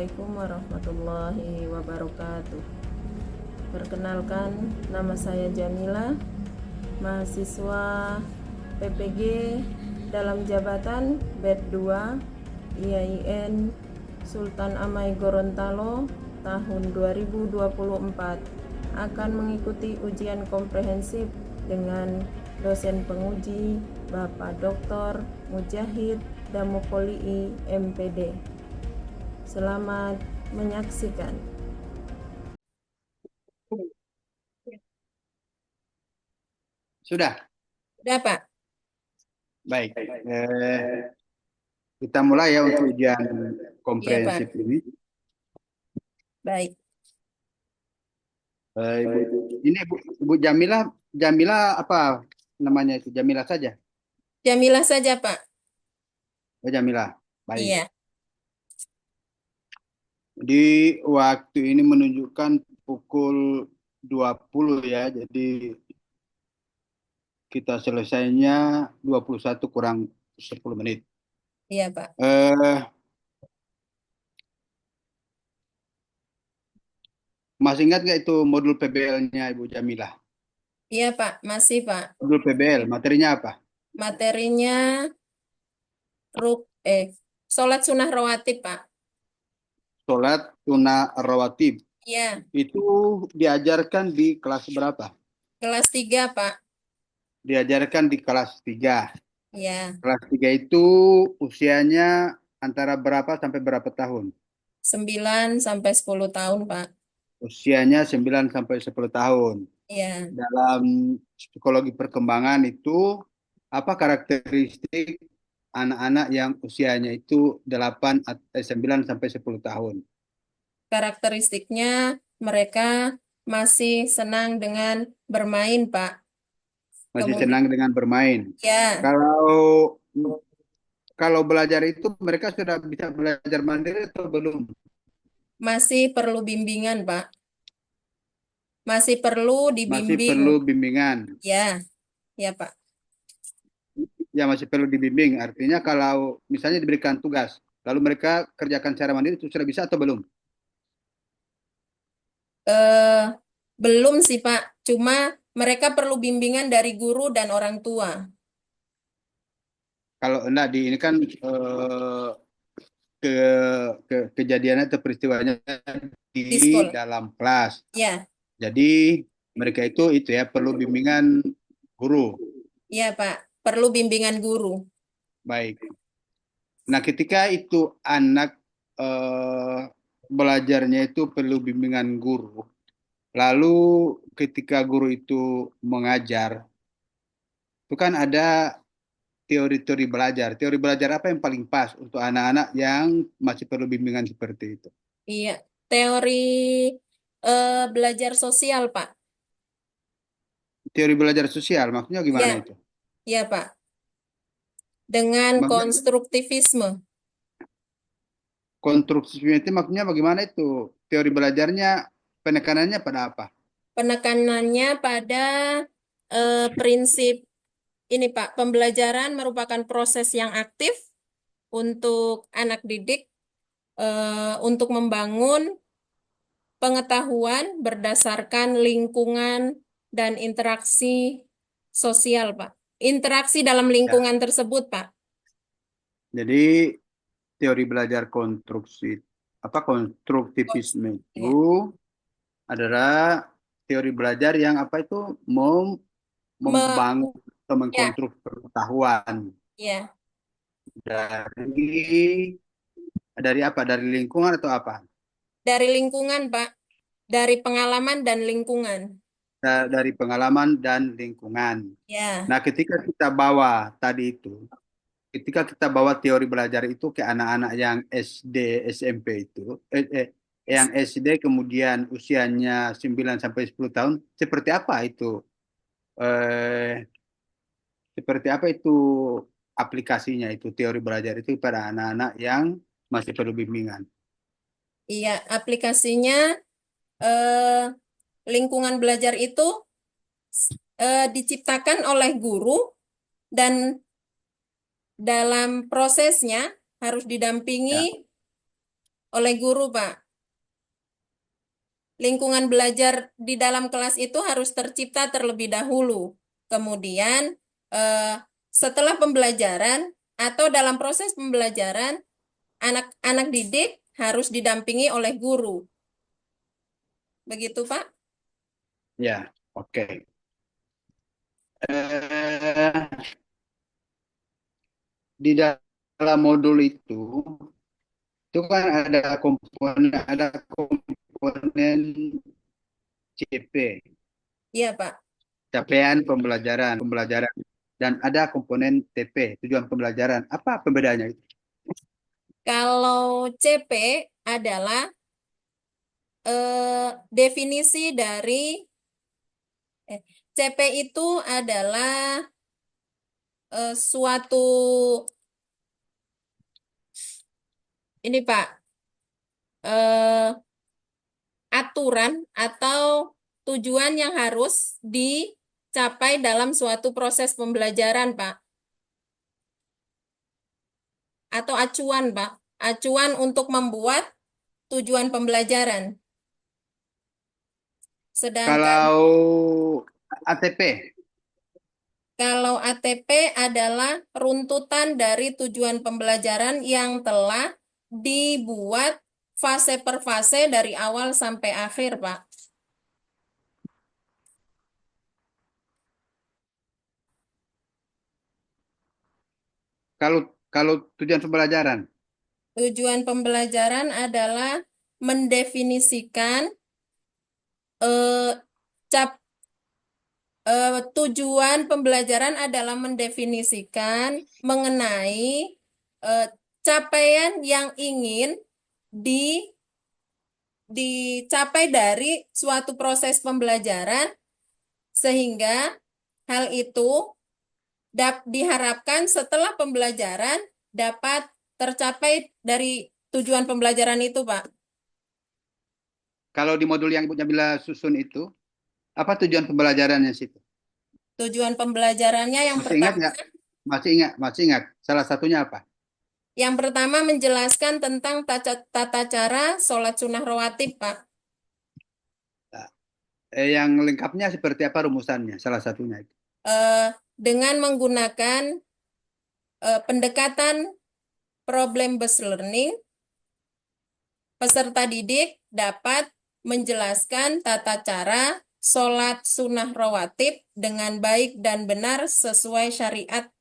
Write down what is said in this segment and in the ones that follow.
Assalamualaikum warahmatullahi wabarakatuh. Perkenalkan, nama saya Jamila, mahasiswa PPG dalam jabatan BED 2 IAIN Sultan Amai Gorontalo tahun 2024 akan mengikuti ujian komprehensif dengan dosen penguji Bapak Dr. Mujahid Damopolii MPD. Selamat menyaksikan. Sudah? Sudah, Pak? Baik. Kita mulai ya untuk ujian Iya, Pak. komprehensif ini. Baik. Ibu, ini Ibu Jamila apa namanya itu? Jamila saja. Jamilah saja, Pak. Oh, Jamila. Baik. Iya. Di waktu ini menunjukkan pukul 20 ya. Jadi kita selesainya 21 kurang 10 menit. Iya, Pak. Masih ingat nggak itu modul PBL-nya Ibu Jamila? Iya, Pak. Masih, Pak. Modul PBL, materinya apa? Materinya sholat sunnah rawatib, Pak. Sholat sunnah rawatib. Iya. Itu diajarkan di kelas berapa? Kelas 3, Pak. Diajarkan di kelas 3. Iya. Kelas 3 itu usianya antara berapa sampai berapa tahun? 9 sampai 10 tahun, Pak. Usianya 9 sampai 10 tahun. Iya. Dalam psikologi perkembangan itu apa karakteristik anak-anak yang usianya itu 9 sampai 10 tahun? Karakteristiknya mereka masih senang dengan bermain, Pak. Masih Kemudian, senang dengan bermain. ya, Kalau kalau belajar itu mereka sudah bisa belajar mandiri atau belum? masih perlu bimbingan, Pak. Masih perlu Masih dibimbing. perlu bimbingan. Ya, ya, Pak. Ya masih perlu dibimbing. Artinya kalau misalnya diberikan tugas, lalu mereka kerjakan secara mandiri itu sudah bisa atau belum? Eh, belum sih, Pak. Cuma mereka perlu bimbingan dari guru dan orang tua. Kalau enggak di ini kan ke, kejadiannya atau peristiwanya di Di sekolah. dalam kelas. Ya, Jadi mereka itu ya perlu bimbingan guru. ya, Pak. Perlu bimbingan guru. Baik. Nah, ketika itu anak belajarnya itu perlu bimbingan guru. Lalu ketika guru itu mengajar, itu kan ada teori-teori belajar. Teori belajar apa yang paling pas untuk anak-anak yang masih perlu bimbingan seperti itu? Iya. Teori belajar sosial, Pak. Teori belajar sosial, maksudnya gimana Ya, itu? ya, Pak. Dengan Maksudnya konstruktivisme. konstruksinya itu maksudnya bagaimana itu? Teori belajarnya penekanannya pada apa? Penekanannya pada prinsip ini, Pak. Pembelajaran merupakan proses yang aktif untuk anak didik untuk membangun pengetahuan berdasarkan lingkungan dan interaksi sosial, Pak. Interaksi dalam Ya. lingkungan tersebut, Pak. Jadi teori belajar konstruktivisme itu Ya. adalah teori belajar yang apa itu Me- membangun atau ya, mengkonstruk pengetahuan ya. dari apa? Dari lingkungan atau apa? Dari lingkungan, Pak. Dari pengalaman dan lingkungan. Dari pengalaman dan lingkungan. Ya. Nah, ketika kita bawa teori belajar itu ke anak-anak yang SD, SMP itu, yang SD kemudian usianya 9 sampai 10 tahun, seperti apa itu? Eh, seperti apa itu aplikasinya itu teori belajar itu pada anak-anak yang masih perlu bimbingan? Iya, aplikasinya eh, lingkungan belajar itu diciptakan oleh guru dan dalam prosesnya harus Ya. didampingi oleh guru, Pak. Lingkungan belajar di dalam kelas itu harus tercipta terlebih dahulu. Kemudian, eh, setelah pembelajaran atau dalam proses pembelajaran, anak-anak didik harus didampingi oleh guru. Begitu, Pak? Ya, oke. Eh, di dalam modul itu kan ada komponen CP, Iya, Pak. capaian pembelajaran, dan ada komponen TP, tujuan pembelajaran. Apa perbedaannya itu? Kalau CP adalah definisi dari eh, CP itu adalah suatu ini Pak, eh, aturan atau tujuan yang harus dicapai dalam suatu proses pembelajaran, Pak, atau acuan, Pak. Acuan untuk membuat tujuan pembelajaran. Sedangkan Kalau ATP, kalau ATP adalah runtutan dari tujuan pembelajaran yang telah dibuat fase per fase dari awal sampai akhir, Pak. kalau kalau tujuan pembelajaran, Tujuan pembelajaran adalah mendefinisikan eh, cap tujuan pembelajaran adalah mendefinisikan mengenai eh, capaian yang ingin di dicapai dari suatu proses pembelajaran sehingga hal itu diharapkan setelah pembelajaran dapat tercapai dari tujuan pembelajaran itu, Pak. kalau di modul yang Bu Jamila susun itu, apa tujuan pembelajarannya situ? Tujuan pembelajarannya Masih ingat nggak? Masih ingat. Salah satunya apa? yang pertama menjelaskan tentang tata cara sholat sunnah rawatib, Pak. Nah, yang lengkapnya seperti apa rumusannya? Salah satunya itu. Eh, dengan menggunakan pendekatan problem based learning, peserta didik dapat menjelaskan tata cara sholat sunnah rawatib dengan baik dan benar sesuai syariat.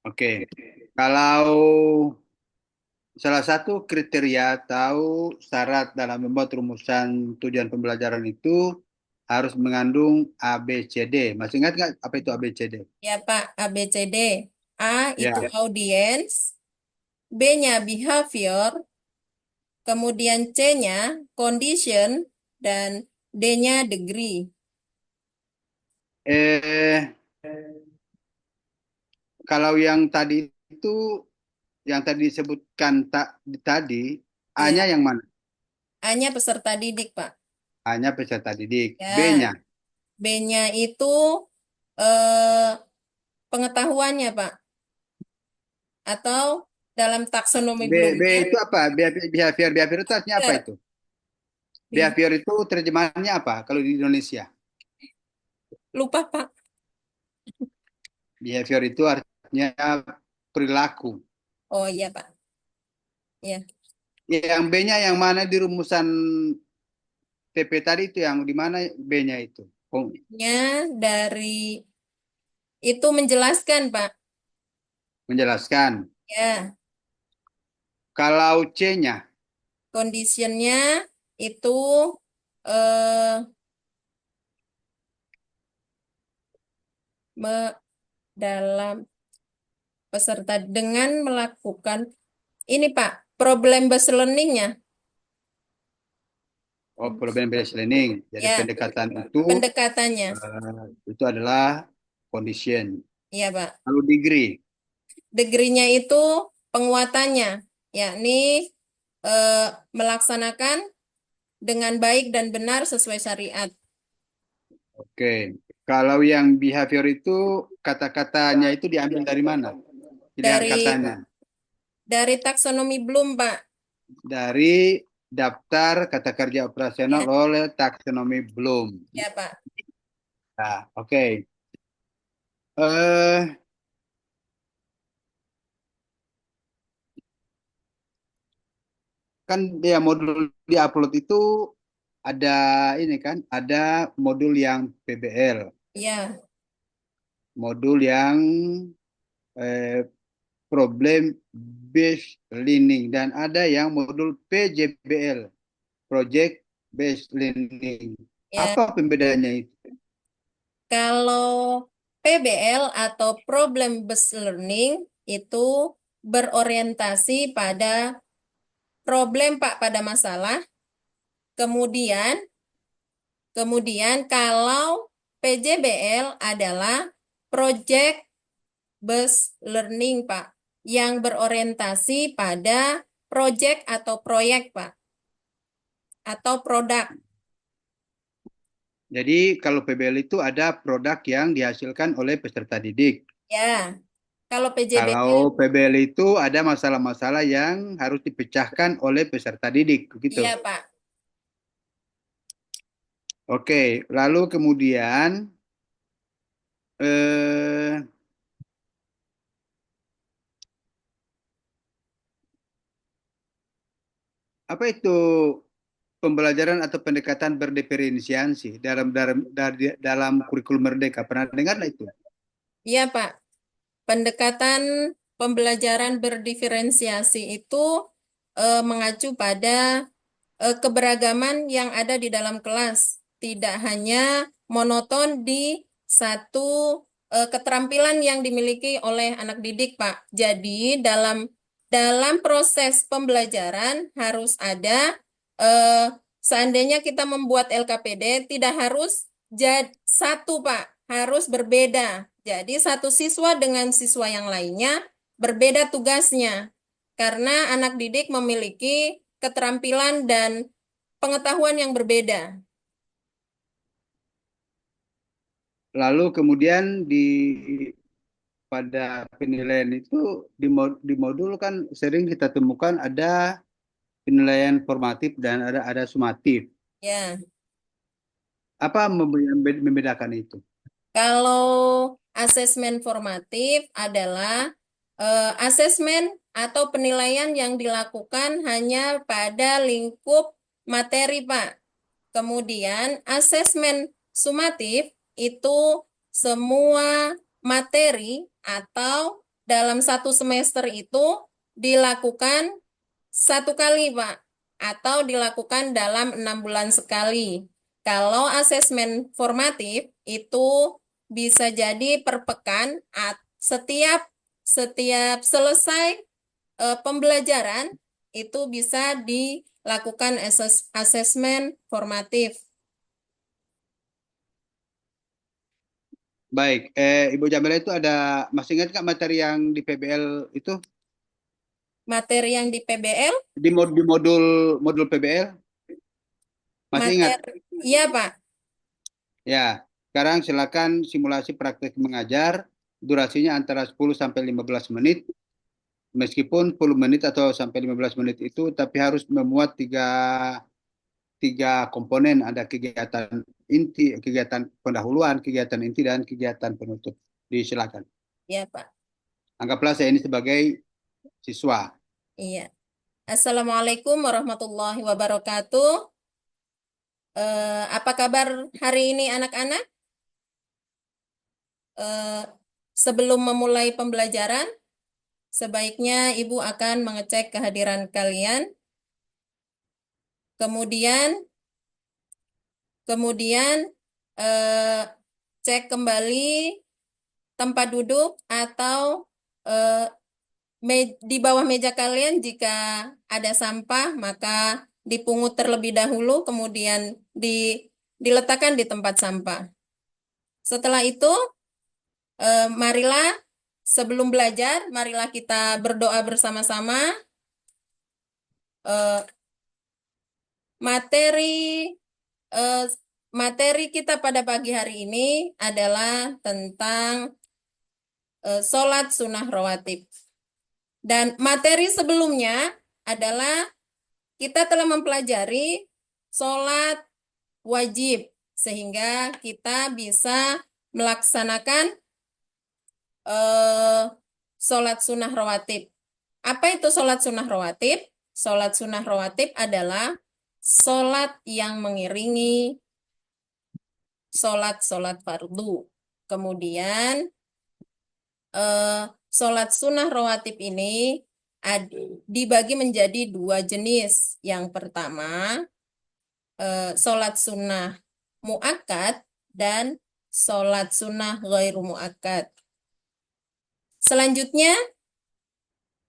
Oke. Kalau salah satu kriteria tahu syarat dalam membuat rumusan tujuan pembelajaran itu harus mengandung A, B, C, D. Masih ingat nggak apa itu A, B, C, D? Ya, Pak, ABCD. A itu Ya. audience, B-nya behavior, kemudian C-nya condition, dan D-nya degree. Eh, kalau yang tadi itu, yang tadi disebutkan tadi, A-nya Ya, yang mana? A-nya peserta didik, Pak. A-nya peserta didik. Ya, B-nya. B-nya itu eh, pengetahuannya, Pak. Atau dalam taksonomi B Bloomnya, itu apa? Behavior. Behavior itu artinya apa behavior. itu? Behavior itu terjemahannya apa kalau di Indonesia? Lupa, Pak. Behavior itu artinya perilaku. Oh iya, Pak. Ya. Yang B-nya yang mana di rumusan TP tadi itu yang di mana B-nya itu? Oh, Nya dari itu menjelaskan, Pak. menjelaskan. Ya, Kalau C-nya, conditionnya itu eh, dalam peserta dengan melakukan ini, Pak, problem based learning-nya. problem based learning. Jadi Ya, pendekatan itu pendekatannya. itu adalah condition. Ya, Pak. Kalau degree, Degree-nya itu penguatannya, yakni eh, melaksanakan dengan baik dan benar sesuai syariat. oke. Kalau yang behavior itu kata-katanya itu diambil dari mana? Pilihan Dari katanya. Dari taksonomi Bloom, Pak. Dari daftar kata kerja operasional Ya, oleh taksonomi Bloom. ya, Pak. Nah, oke. Eh, kan dia modul di-upload itu ada ini kan, ada modul yang PBL, Ya, modul yang eh, problem based learning, dan ada yang modul PJBL, project based learning. ya. Apa pembedanya itu? Kalau PBL atau Problem Based Learning itu berorientasi pada problem, Pak, pada masalah. Kemudian, kalau PJBL adalah Project Based Learning, Pak, yang berorientasi pada project atau proyek, Pak, atau produk. Jadi kalau PBL itu ada produk yang dihasilkan oleh peserta didik. Ya, kalau PJBL, Kalau PBL itu ada masalah-masalah yang harus dipecahkan oleh peserta didik, begitu. iya, Pak. Oke, lalu kemudian eh, apa itu pembelajaran atau pendekatan berdiferensiasi dalam kurikulum Merdeka? Pernah dengar nggak itu? Iya, Pak. Pendekatan pembelajaran berdiferensiasi itu mengacu pada keberagaman yang ada di dalam kelas, tidak hanya monoton di satu keterampilan yang dimiliki oleh anak didik, Pak. Jadi dalam proses pembelajaran harus ada seandainya kita membuat LKPD tidak harus satu, Pak, harus berbeda. Jadi satu siswa dengan siswa yang lainnya berbeda tugasnya karena anak didik memiliki keterampilan dan pengetahuan yang berbeda. Lalu kemudian pada penilaian itu di modul kan sering kita temukan ada penilaian formatif dan ada sumatif. Ya, Apa yang membedakan itu? kalau asesmen formatif adalah asesmen atau penilaian yang dilakukan hanya pada lingkup materi, Pak. Kemudian asesmen sumatif itu semua materi atau dalam satu semester itu dilakukan satu kali, Pak, atau dilakukan dalam 6 bulan sekali. Kalau asesmen formatif itu bisa jadi per pekan, setiap setiap selesai pembelajaran itu bisa dilakukan asesmen formatif. Baik, Ibu Jamila itu masih ingat nggak materi yang di PBL itu? Materi yang di PBL, Di modul modul PBL masih ingat? materi, iya, Pak. Ya, sekarang silakan simulasi praktek mengajar, durasinya antara 10 sampai 15 menit. Meskipun 10 menit atau sampai 15 menit itu, tapi harus memuat tiga komponen. Ada kegiatan inti, kegiatan pendahuluan, kegiatan inti, dan kegiatan penutup. Disilakan. Iya, Pak. Anggaplah saya ini sebagai siswa. Iya. Assalamualaikum warahmatullahi wabarakatuh. Apa kabar hari ini anak-anak? Eh, Sebelum memulai pembelajaran, sebaiknya Ibu akan mengecek kehadiran kalian. Kemudian, kemudian eh, cek kembali tempat duduk atau eh, di bawah meja kalian jika ada sampah, maka dipungut terlebih dahulu, kemudian diletakkan di tempat sampah. Setelah itu, marilah sebelum belajar, marilah kita berdoa bersama-sama. Eh, materi eh, materi kita pada pagi hari ini adalah tentang sholat sunnah rawatib. Dan materi sebelumnya adalah kita telah mempelajari sholat wajib, sehingga kita bisa melaksanakan sholat sunnah rawatib. Apa itu sholat sunnah rawatib? Sholat sunnah rawatib adalah sholat yang mengiringi sholat-sholat fardu. Kemudian sholat sunnah rawatib ini dibagi menjadi dua jenis. Yang pertama, sholat sunnah muakkad dan sholat sunnah ghairu muakkad. Selanjutnya,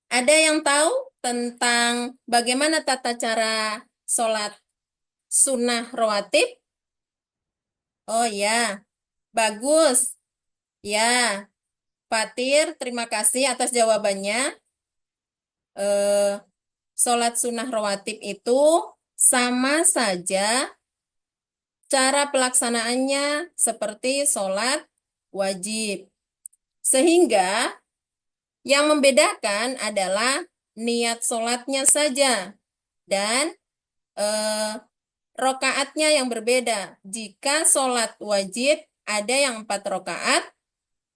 ada yang tahu tentang bagaimana tata cara sholat sunnah rawatib? Oh ya, bagus. Ya, Fatir, terima kasih atas jawabannya. Sholat sunnah rawatib itu sama saja cara pelaksanaannya seperti sholat wajib. Sehingga yang membedakan adalah niat sholatnya saja dan rokaatnya yang berbeda. Jika sholat wajib ada yang 4 rokaat,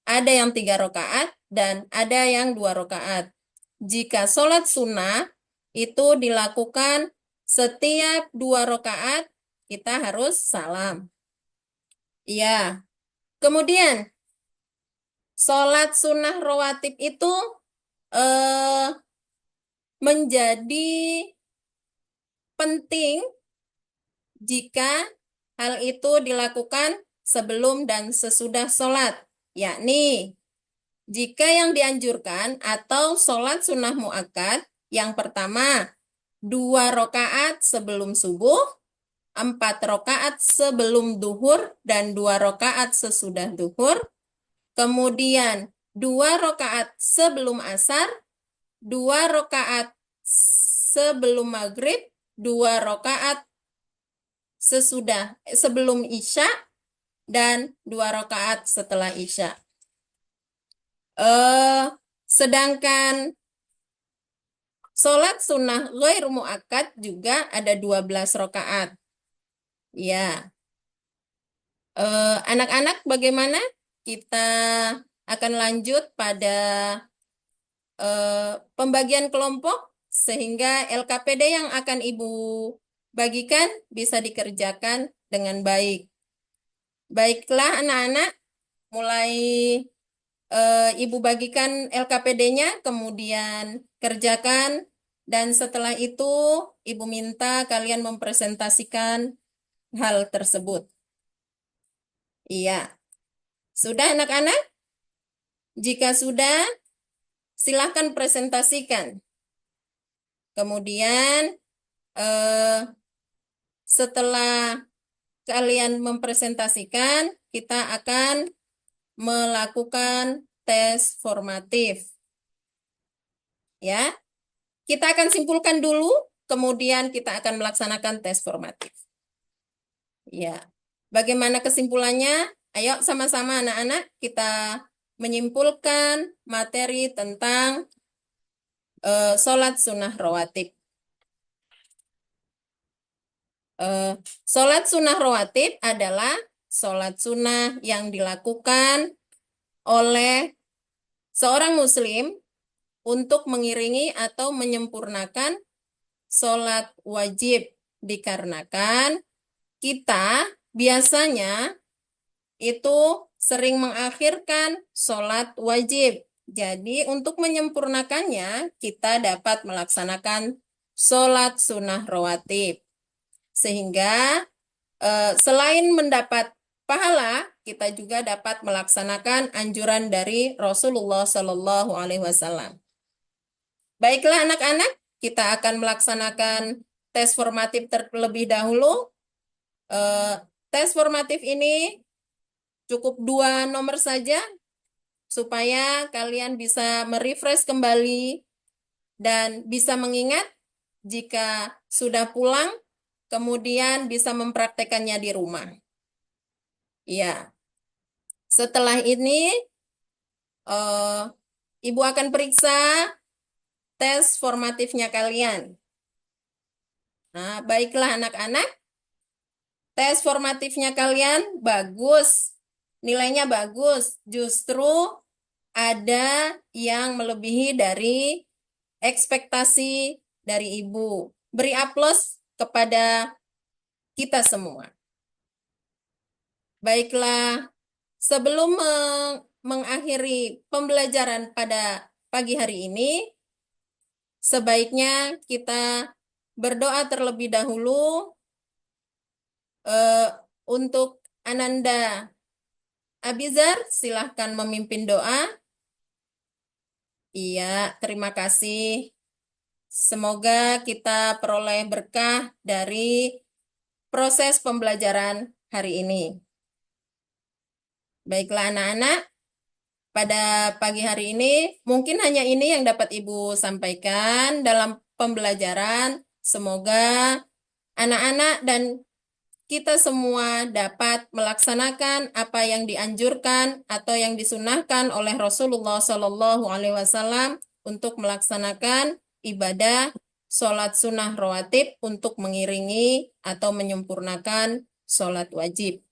ada yang 3 rokaat, dan ada yang 2 rokaat. Jika sholat sunnah itu dilakukan setiap 2 rokaat, kita harus salam. Iya. Kemudian, sholat sunnah rawatib itu menjadi penting jika hal itu dilakukan sebelum dan sesudah sholat, yakni jika yang dianjurkan atau sholat sunnah muakkad, yang pertama 2 rokaat sebelum subuh, 4 rokaat sebelum duhur, dan 2 rokaat sesudah duhur, kemudian 2 rokaat sebelum asar, 2 rokaat sebelum maghrib, 2 rokaat sebelum isya, dan 2 rokaat setelah isya. Sedangkan sholat sunnah ghairu muakkad juga ada 12 rokaat. Ya. Anak-anak bagaimana? Kita akan lanjut pada pembagian kelompok sehingga LKPD yang akan Ibu bagikan bisa dikerjakan dengan baik. Baiklah anak-anak, mulai Ibu bagikan LKPD-nya, kemudian kerjakan, dan setelah itu Ibu minta kalian mempresentasikan hal tersebut. Iya. Sudah anak-anak? Jika sudah, silahkan presentasikan. Kemudian setelah kalian mempresentasikan, kita akan melakukan tes formatif. Ya. Kita akan simpulkan dulu, kemudian kita akan melaksanakan tes formatif. Ya. Bagaimana kesimpulannya? Ayo sama-sama anak-anak kita menyimpulkan materi tentang sholat sunnah rawatib. Sholat sunnah rawatib adalah sholat sunnah yang dilakukan oleh seorang muslim untuk mengiringi atau menyempurnakan sholat wajib, dikarenakan kita biasanya itu sering mengakhirkan sholat wajib. Jadi untuk menyempurnakannya, kita dapat melaksanakan sholat sunnah rawatib. Sehingga selain mendapat pahala, kita juga dapat melaksanakan anjuran dari Rasulullah Shallallahu Alaihi Wasallam. Baiklah anak-anak, kita akan melaksanakan tes formatif terlebih dahulu. Tes formatif ini cukup 2 nomor saja, supaya kalian bisa merefresh kembali dan bisa mengingat jika sudah pulang, kemudian bisa mempraktekannya di rumah. Ya, setelah ini Ibu akan periksa tes formatifnya kalian. Nah, baiklah anak-anak, tes formatifnya kalian bagus, nilainya bagus. Justru ada yang melebihi dari ekspektasi dari ibu. Beri aplaus kepada kita semua. Baiklah, sebelum mengakhiri pembelajaran pada pagi hari ini, sebaiknya kita berdoa terlebih dahulu untuk Ananda Abizar. Silahkan memimpin doa. Iya, terima kasih. Semoga kita peroleh berkah dari proses pembelajaran hari ini. Baiklah anak-anak, pada pagi hari ini mungkin hanya ini yang dapat Ibu sampaikan dalam pembelajaran. Semoga anak-anak dan kita semua dapat melaksanakan apa yang dianjurkan atau yang disunahkan oleh Rasulullah Shallallahu Alaihi Wasallam untuk melaksanakan ibadah sholat sunnah rawatib untuk mengiringi atau menyempurnakan sholat wajib.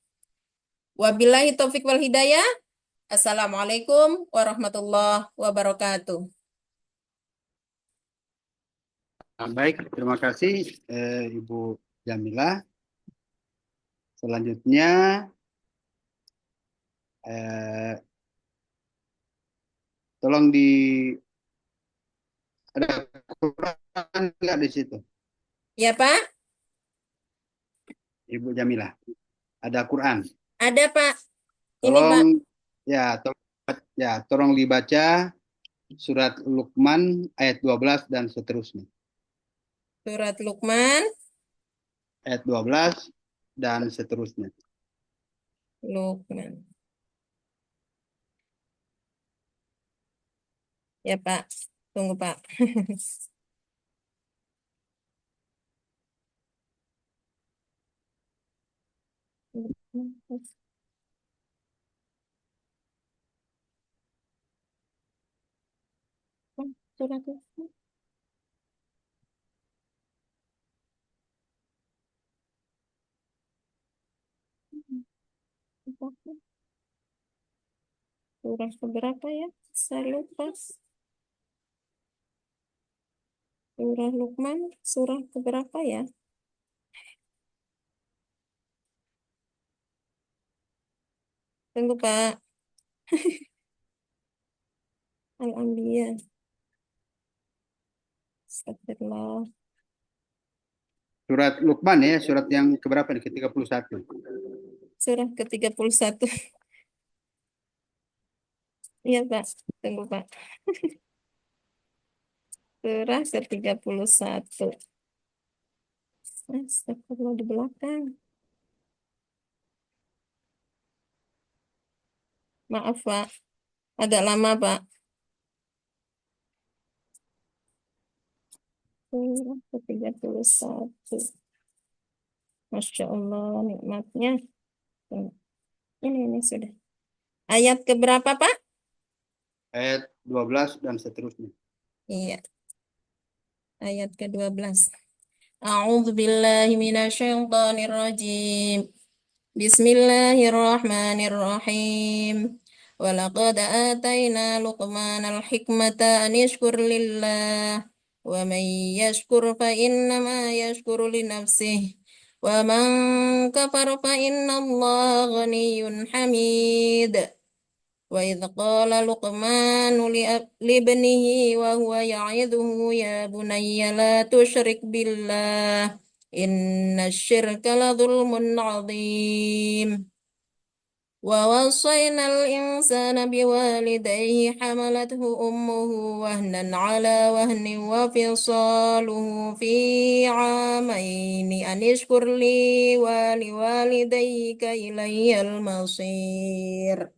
Wabillahi taufik wal hidayah. Assalamualaikum warahmatullahi wabarakatuh. Baik, terima kasih Ibu Jamila. Selanjutnya tolong ada Quran nggak di situ, Ya Pak, Ibu Jamila? Ada Quran. ada Pak. Ini Tolong Pak, tolong dibaca surat Luqman ayat 12 dan seterusnya. surat Luqman, Ayat 12 dan seterusnya. Luqman. Ya Pak, tunggu Pak. Surat Luqman. Surah keberapa ya? Saya lupa. Surah Luqman, surah keberapa ya? Tunggu Pak. Al-Anbiya. Astagfirullah. Surat Luqman ya, surat yang keberapa nih? Ke-31. Surah ke-31. Iya Pak, tunggu Pak. Surah ke-31. Astagfirullah di belakang. Maaf Pak, agak lama Pak. Surah ke-31. Masya Allah, nikmatnya. Ini sudah. Ayat keberapa Pak? Ayat 12 dan seterusnya. Iya, ayat ke-12. A'udzu billahi minasyaitonir rajim. Bismillahirrahmanirrahim. Walaqad atayna Luqmanal hikmata an yashkur lillah wa man yashkur fa innama yashkuru li nafsihi wa man kafara fa innallaha ghaniyyun hamid. وإذ قال لقمان لابنه وهو يعظه يا بني لا تشرك بالله إن الشرك لظلم عظيم ووصينا الإنسان بوالديه حملته أمه وهنا على وهن وفصاله في عامين أن اشكر لي ولوالديك إلي المصير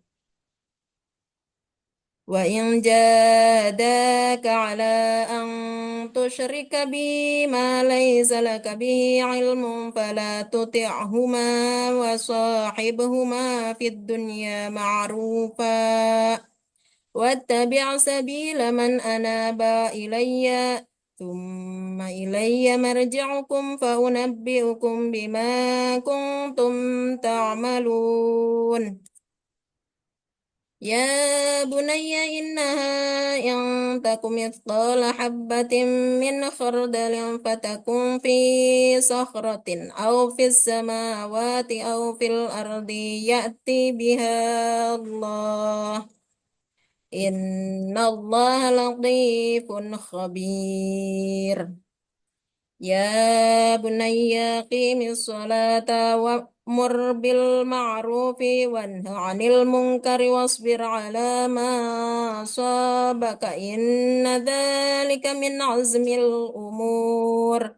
وإن جاداك على أن تشرك بي ما ليس لك به علم فلا تطعهما وصاحبهما في الدنيا معروفا واتبع سبيل من أناب إلي ثم إلي مرجعكم فأنبئكم بما كنتم تعملون يا بني إنها إن تك مثقال حبة من خردل فتكن في صخرة أو في السماوات أو في الأرض يأتي بها الله إن الله لطيف خبير يا بني أقيم الصلاة وأمر بالمعروف وانه عن المنكر واصبر على ما أصابك إن ذلك من عزم الأمور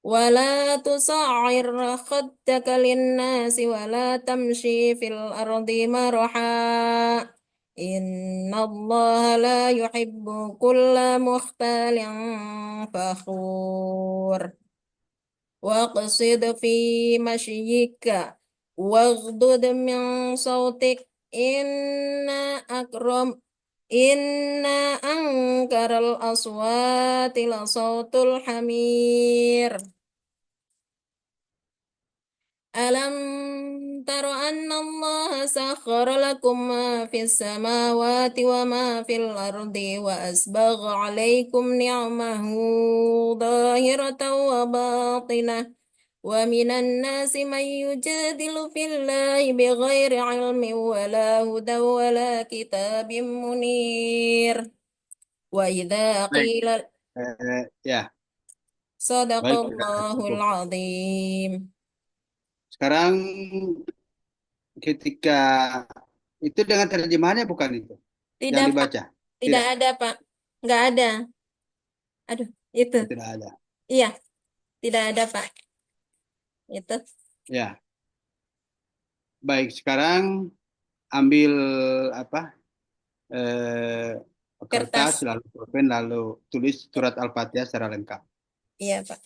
ولا تصعر خدك للناس ولا تمشي في الأرض مرحا إن الله لا يحب كل مختال فخور واقصد في مشيك واغضض من صوتك إن أكرم إن أنكر الأصوات لصوت الحمير ألم تر أن الله سخر لكم ما في السماوات وما في الأرض وأسبغ عليكم نعمه ظاهرة وباطنة ومن الناس من يجادل في الله بغير علم ولا هدى ولا كتاب منير وإذا Baik, قيل ya, صدق baik, sudah الله cukup. العظيم Sekarang ketika itu dengan terjemahannya bukan itu yang tidak Pak dibaca, tidak tidak, ada Pak nggak ada aduh itu oh, tidak ada. iya tidak ada Pak itu Ya, baik. Sekarang ambil apa? Eh, Kertas, kertas lalu pulpen, lalu tulis surat Al-Fatihah secara lengkap. iya Pak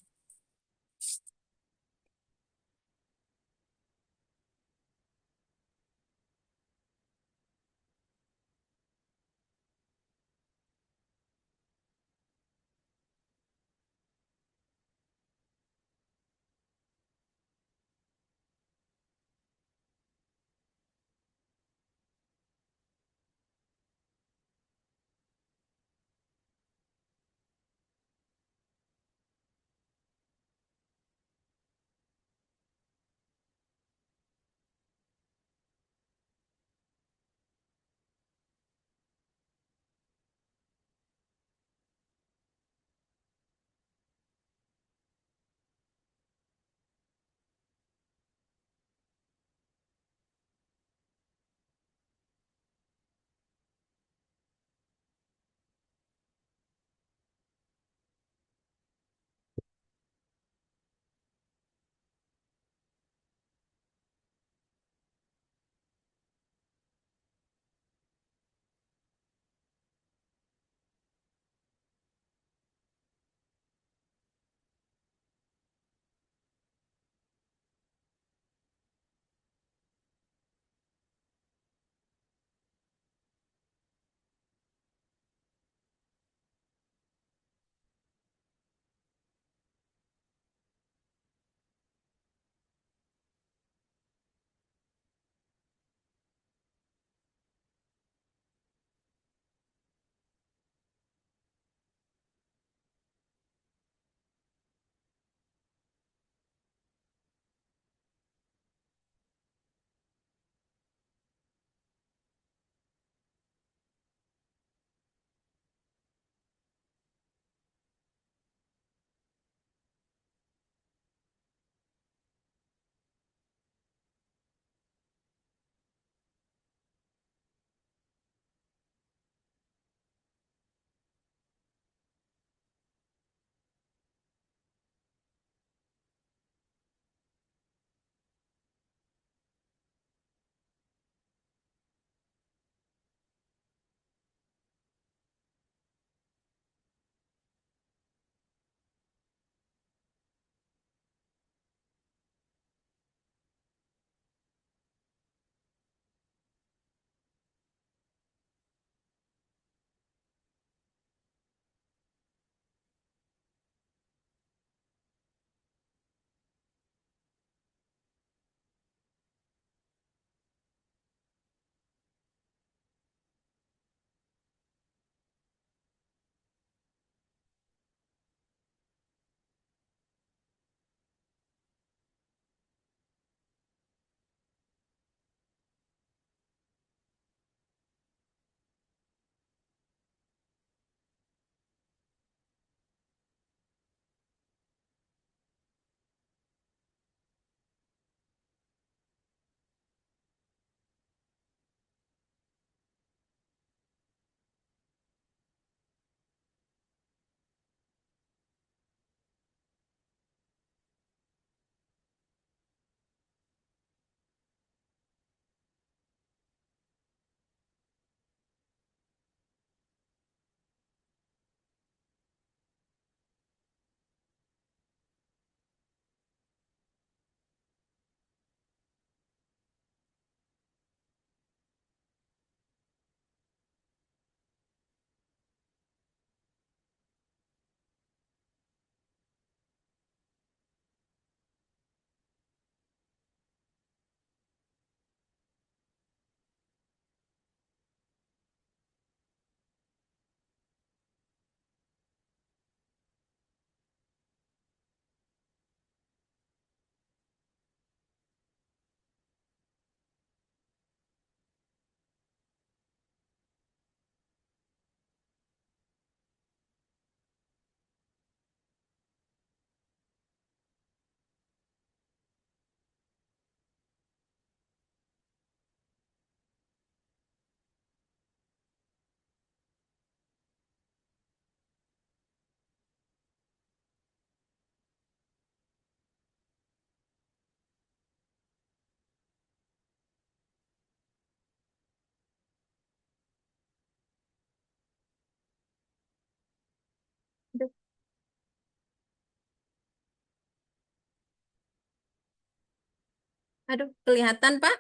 Aduh, kelihatan Pak.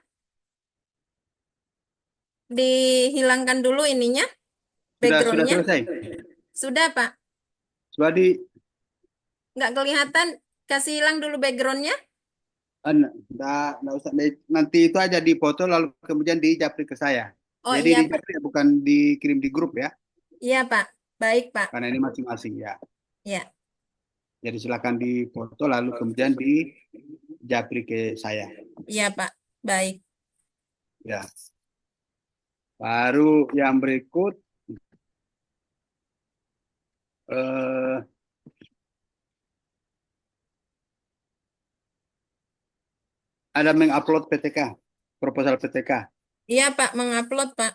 Dihilangkan dulu ininya, Sudah backgroundnya. selesai. Sudah Pak. Sudah di Nggak kelihatan. Kasih hilang dulu backgroundnya. nggak usah nanti itu aja dipoto lalu kemudian dijapri ke saya. Oh Jadi iya Pak. dijapri bukan dikirim di grup ya, Iya Pak. Baik Pak. karena ini masing-masing ya. Ya, Jadi silakan dipoto lalu kemudian dijapri ke saya. iya Pak. Baik. Ya. Baru yang berikut eh, ada mengupload PTK, proposal PTK. Iya Pak, mengupload Pak.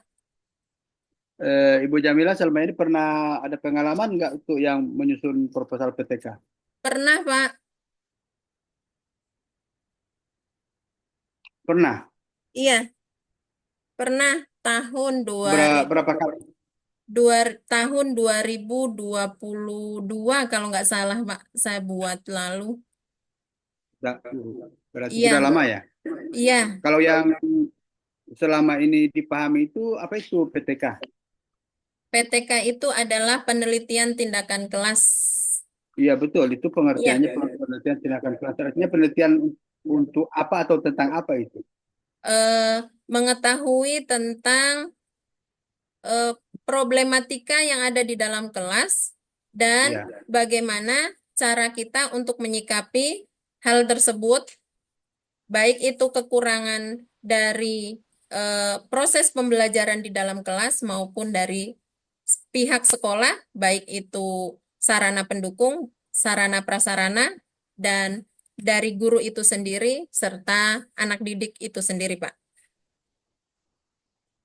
Ibu Jamila selama ini pernah ada pengalaman nggak untuk yang menyusun proposal PTK? Pernah Pak. Pernah. Iya, pernah tahun Berapa kali? tahun 2022 kalau nggak salah Pak. Saya buat lalu. Dah- Berarti sudah Iya, lama ya. iya. Kalau yang selama ini dipahami itu apa itu PTK? PTK itu adalah penelitian tindakan kelas. Iya betul, itu Iya. pengertiannya penelitian tindakan kelas. Artinya penelitian untuk apa atau tentang apa itu? eh, Mengetahui tentang eh, problematika yang ada di dalam kelas dan Iya. bagaimana cara kita untuk menyikapi hal tersebut, baik itu kekurangan dari proses pembelajaran di dalam kelas maupun dari pihak sekolah, baik itu sarana pendukung, sarana prasarana, dan dari guru itu sendiri serta anak didik itu sendiri, Pak.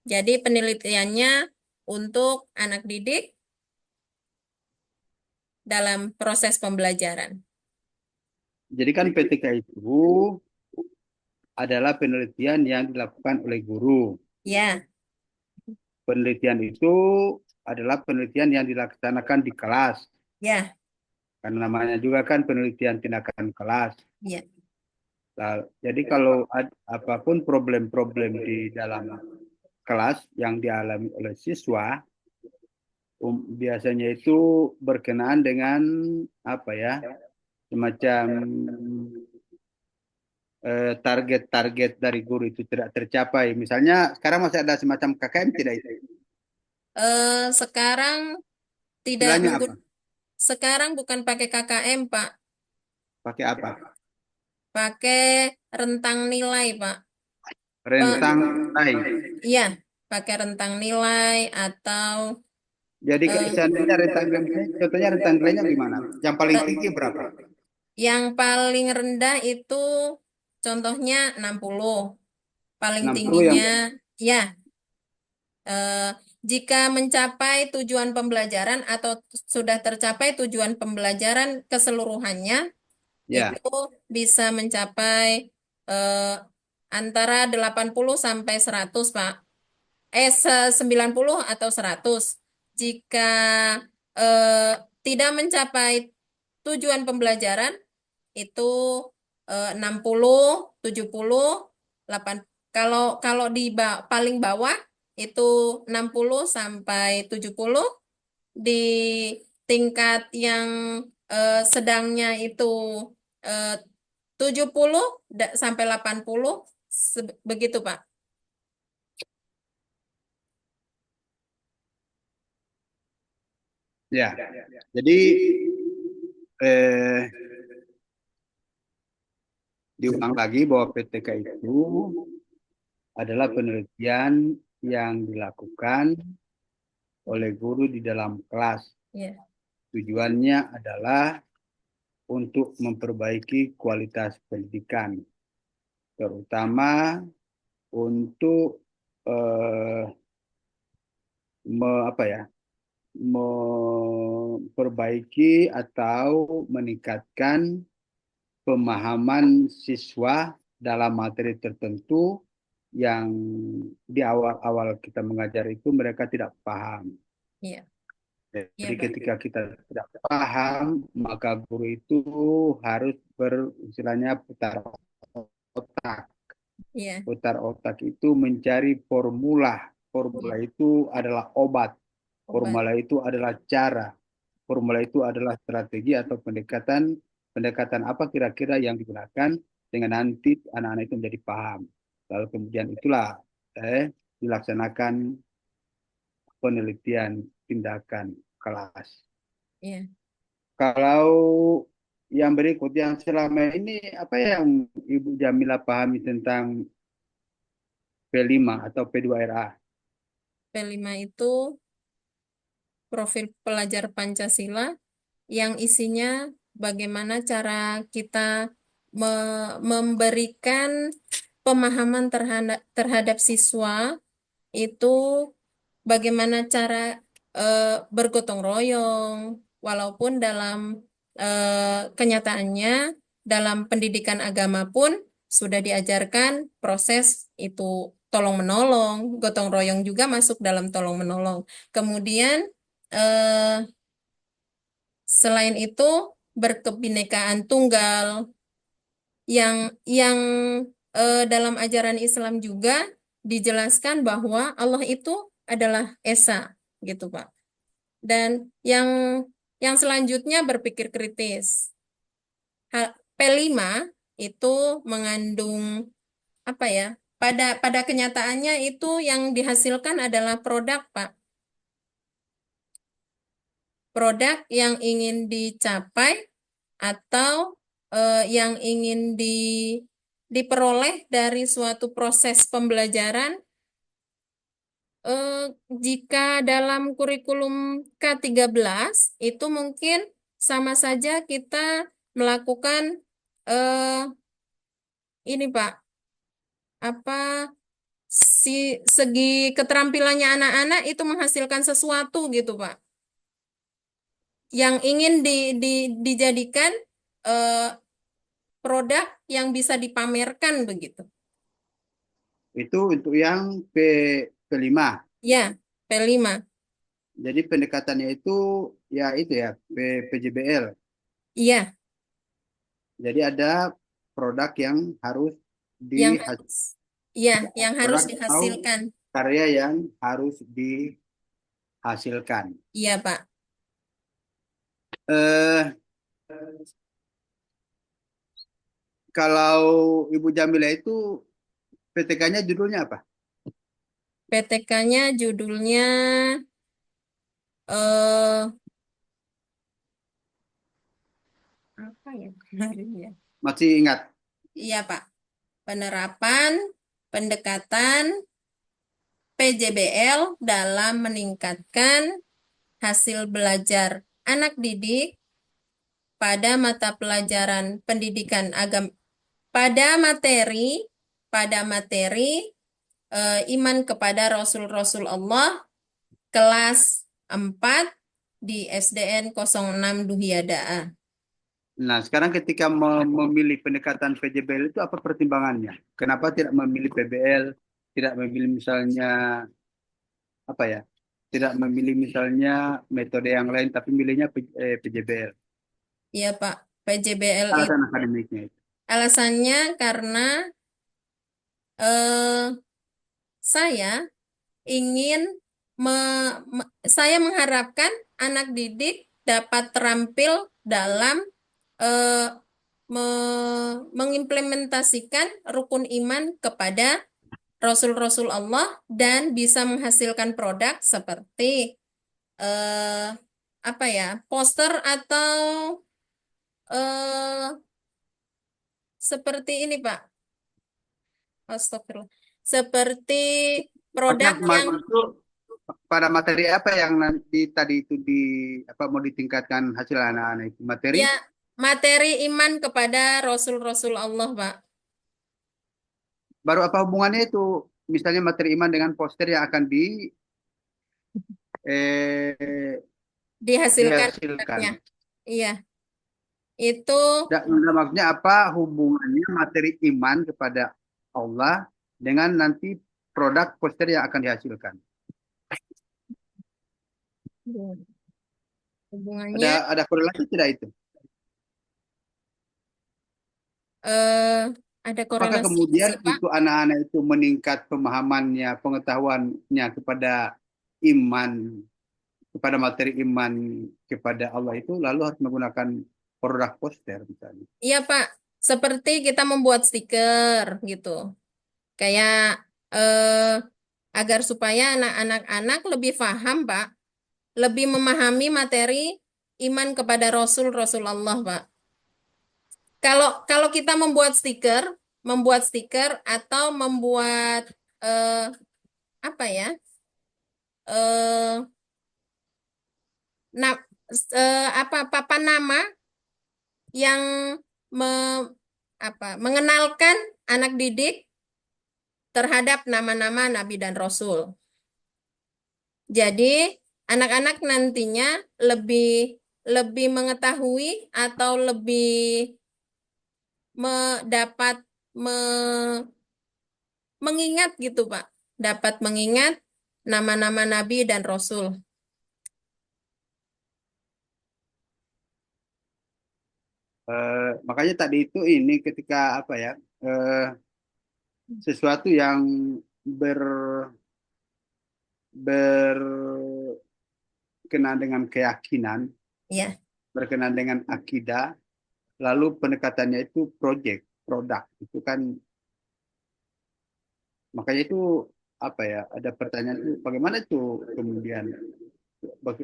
Jadi penelitiannya untuk anak didik dalam proses pembelajaran. Jadi kan PTK itu adalah penelitian yang dilakukan oleh guru. Ya, Penelitian itu adalah penelitian yang dilaksanakan di kelas. ya, Karena namanya juga kan penelitian tindakan kelas. ya. Jadi kalau apapun problem-problem di dalam kelas yang dialami oleh siswa, biasanya itu berkenaan dengan apa ya, semacam target-target dari guru itu tidak tercapai. Misalnya sekarang masih ada semacam KKM tidak itu? Sekarang tidak Istilahnya apa? menggunakan, sekarang bukan pakai KKM, Pak. Pakai apa? Pakai rentang nilai, Pak. Rentang nilai. Iya, pakai rentang nilai atau Jadi eh, seandainya rentang nilai, contohnya rentang nilainya gimana? Yang paling tinggi berapa? yang paling rendah itu contohnya 60. Paling 60 yang tingginya, ya, eh, jika mencapai tujuan pembelajaran atau sudah tercapai tujuan pembelajaran keseluruhannya, ya. itu bisa mencapai eh, antara 80 sampai 100, Pak. 90 atau 100. Jika eh, tidak mencapai tujuan pembelajaran, itu 60, 70, 8. Kalau kalau di paling bawah itu 60 sampai 70, di tingkat yang sedangnya itu eh, 70 sampai 80, begitu, Pak. Ya. Jadi eh, diulang lagi bahwa PTK itu adalah penelitian yang dilakukan oleh guru di dalam kelas. Ya, Tujuannya adalah untuk memperbaiki kualitas pendidikan, terutama untuk eh, apa ya, memperbaiki atau meningkatkan pemahaman siswa dalam materi tertentu yang di awal-awal kita mengajar itu mereka tidak paham. iya, Jadi iya, Pak. ketika kita tidak paham, maka guru itu harus beristilahnya putar otak Iya, Putar otak itu mencari formula. iya, Formula itu adalah obat. obat. Formula itu adalah cara. Formula itu adalah strategi atau pendekatan. Pendekatan apa kira-kira yang digunakan dengan nanti anak-anak itu menjadi paham. Lalu kemudian itulah dilaksanakan penelitian tindakan kelas. Iya. Kalau yang berikut yang selama ini apa yang Ibu Jamila pahami tentang P5 atau P2RA? P5 itu profil pelajar Pancasila yang isinya bagaimana cara kita memberikan pemahaman terhadap siswa itu bagaimana cara bergotong royong, walaupun dalam kenyataannya dalam pendidikan agama pun sudah diajarkan proses itu tolong menolong, gotong royong juga masuk dalam tolong menolong. Kemudian eh, selain itu berkebinekaan tunggal yang dalam ajaran Islam juga dijelaskan bahwa Allah itu adalah Esa gitu Pak. Dan yang selanjutnya berpikir kritis. P5 itu mengandung apa ya? Pada kenyataannya itu yang dihasilkan adalah produk Pak. Produk yang ingin dicapai atau yang ingin diperoleh dari suatu proses pembelajaran. eh, Jika dalam kurikulum K13 itu mungkin sama saja kita melakukan eh, ini Pak, apa segi keterampilannya anak-anak itu menghasilkan sesuatu gitu Pak, yang ingin dijadikan eh, produk yang bisa dipamerkan begitu. Itu untuk yang P5. Ya, P5. Jadi pendekatannya itu ya itu ya PJBL. Iya, Jadi ada produk yang harus yang dihasilkan, harus, iya, yang harus produk atau dihasilkan. karya yang harus dihasilkan. Iya, Pak. Eh, Kalau Ibu Jamila itu PTK-nya judulnya apa? PTK-nya judulnya eh apa ya kemarin ya? Masih ingat? Iya, Pak. Penerapan pendekatan PJBL dalam meningkatkan hasil belajar anak didik pada mata pelajaran pendidikan agama pada materi pada materi iman kepada Rasul-Rasul Allah kelas 4 di SDN 06 Duhiada'a. Nah, sekarang ketika memilih pendekatan PJBL itu apa pertimbangannya? Kenapa tidak memilih PBL, tidak memilih misalnya apa ya? Tidak memilih misalnya metode yang lain, tapi milihnya PJBL. Iya, Pak. PJBL itu Alasan akademiknya itu. alasannya karena eh, saya ingin saya mengharapkan anak didik dapat terampil dalam eh, mengimplementasikan rukun iman kepada Rasul-Rasul Allah dan bisa menghasilkan produk seperti eh, apa ya, poster atau eh, seperti ini Pak. Astagfirullah. Seperti Maksudnya produk yang itu pada materi apa yang nanti tadi itu di apa mau ditingkatkan hasil anak-anak itu materi ya materi iman kepada Rasul-Rasul Allah, Pak. baru apa hubungannya itu misalnya materi iman dengan poster yang akan eh, Dihasilkan dihasilkan. produknya. Iya, itu Maksudnya apa hubungannya materi iman kepada Allah dengan nanti produk poster yang akan dihasilkan? hubungannya Ada korelasi tidak itu? eh Ada Apakah korelasinya kemudian sih, Pak. untuk anak-anak itu meningkat pemahamannya, pengetahuannya kepada iman, kepada materi iman kepada Allah itu lalu harus menggunakan produk poster misalnya. Iya, Pak. Seperti kita membuat stiker gitu. Kayak eh, agar supaya anak-anak lebih paham, Pak. Lebih memahami materi iman kepada Rasul Allah, Pak. Kalau kalau kita membuat stiker atau membuat eh, apa ya? Eh, na- apa papan nama yang me- mengenalkan anak didik terhadap nama-nama nabi dan rasul. Jadi anak-anak nantinya lebih lebih mengetahui atau lebih dapat mengingat gitu, Pak. Dapat mengingat nama-nama nabi dan rasul. Makanya tadi itu ini ketika apa ya sesuatu yang ber berkenaan dengan keyakinan, Ya, berkenaan dengan akidah, lalu pendekatannya itu project, produk, itu kan makanya itu apa ya ada pertanyaan itu bagaimana itu kemudian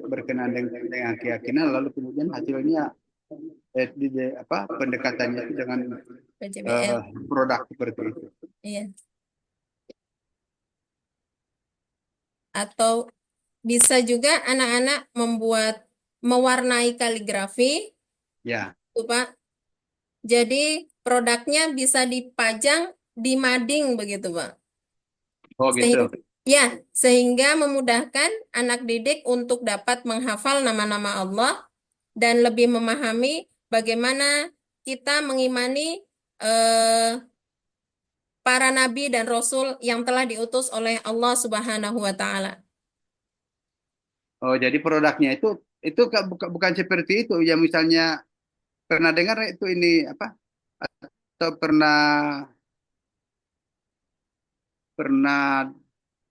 berkenaan dengan keyakinan lalu kemudian hasilnya apa pendekatannya itu dengan PJBL. eh, produk seperti itu. Iya. Atau bisa juga anak-anak mewarnai kaligrafi, Ya, tuh, Pak. Jadi produknya bisa dipajang di mading begitu, Pak. oh Sehingga, gitu. ya, sehingga memudahkan anak didik untuk dapat menghafal nama-nama Allah dan lebih memahami bagaimana kita mengimani eh, para nabi dan rasul yang telah diutus oleh Allah Subhanahu wa taala. Oh jadi produknya itu bukan seperti itu ya misalnya pernah dengar itu ini apa atau pernah pernah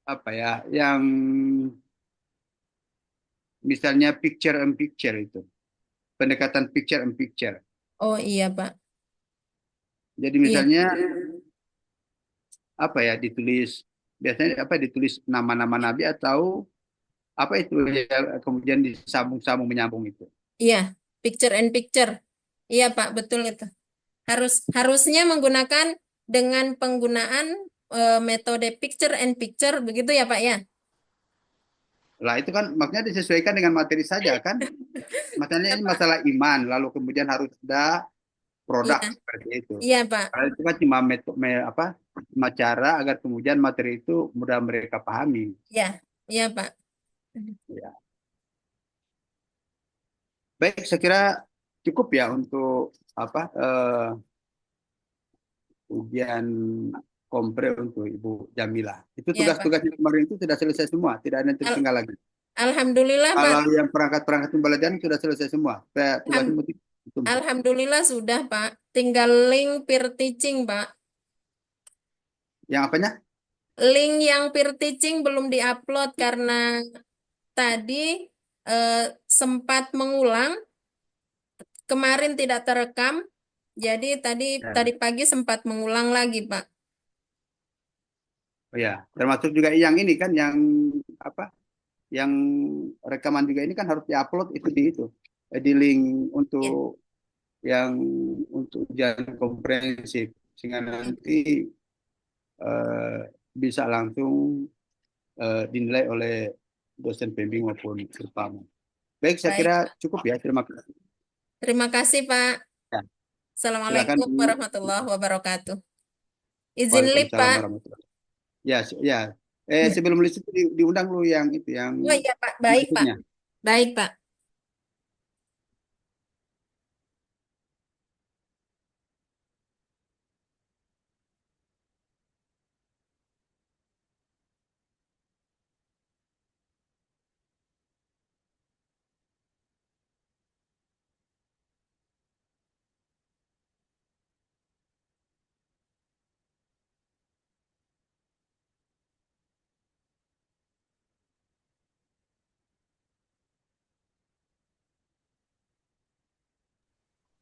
apa ya yang misalnya picture and picture itu pendekatan picture and picture. Oh iya, Pak. Jadi Iya. misalnya apa ya ditulis biasanya apa ditulis nama-nama nabi atau apa itu ya kemudian disambung-sambung menyambung itu. Iya, picture and picture. Iya, Pak, betul itu. Harusnya menggunakan dengan penggunaan metode picture and picture begitu ya, Pak ya? Lah itu kan makanya disesuaikan dengan materi saja kan. Masalahnya Iya, ini Pak. masalah iman lalu kemudian harus ada Iya, produk seperti itu. iya, Pak. Kalau itu kan cuma apa cuma cara agar kemudian materi itu mudah mereka pahami. Iya, iya, Pak. Ya. Baik, saya kira cukup ya untuk apa ujian kompre untuk Ibu Jamila. Itu Iya, Pak. tugas-tugasnya kemarin itu sudah selesai semua, tidak ada yang Al- tertinggal lagi. Alhamdulillah, Pak. Kalau yang perangkat-perangkat pembelajaran sudah selesai semua. Tugasnya Alham- mesti ditumpuk. Alhamdulillah sudah, Pak. Tinggal link peer teaching, Pak. Yang apanya? Link yang peer teaching belum diupload karena tadi eh, sempat mengulang, kemarin tidak terekam. Jadi tadi Ya. tadi pagi sempat mengulang lagi, Pak. Oh ya, termasuk juga yang ini kan yang apa? Yang rekaman juga ini kan harus diupload itu di itu. Di link Ya, untuk yang untuk ujian komprehensif sehingga ya. nanti eh, bisa langsung dinilai oleh dosen pembimbing maupun bersama. Baik, saya kira Baik. cukup ya. Terima kasih. Terima kasih, Pak. Ya, silakan. Assalamualaikum warahmatullahi wabarakatuh. Izin lip, Waalaikumsalam Pak. warahmatullahi. Ya, ya. Ya. Sebelum list itu diundang dulu yang itu yang Oh iya, Pak. Baik, Pak. berikutnya. Baik, Pak.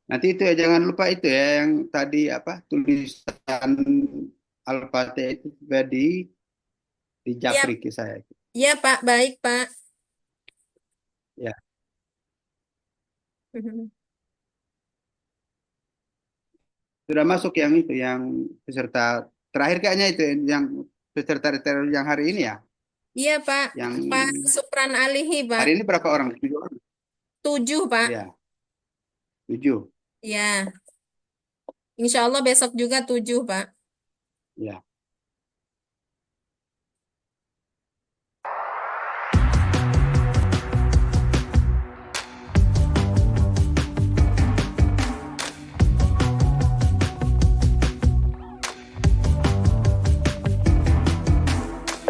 Nanti itu ya jangan lupa itu ya yang tadi apa tulisan Al-Fatihah itu sudah di Iya, japri ke saya. iya Pak, baik Pak. Ya, sudah masuk yang itu yang peserta terakhir kayaknya itu yang peserta yang hari ini ya. Iya Pak, Yang Pak Supran Alihi Pak. hari ini berapa orang? 7 orang. 7 Pak. Ya, 7. Ya, insya Allah besok juga 7 Pak. Ya.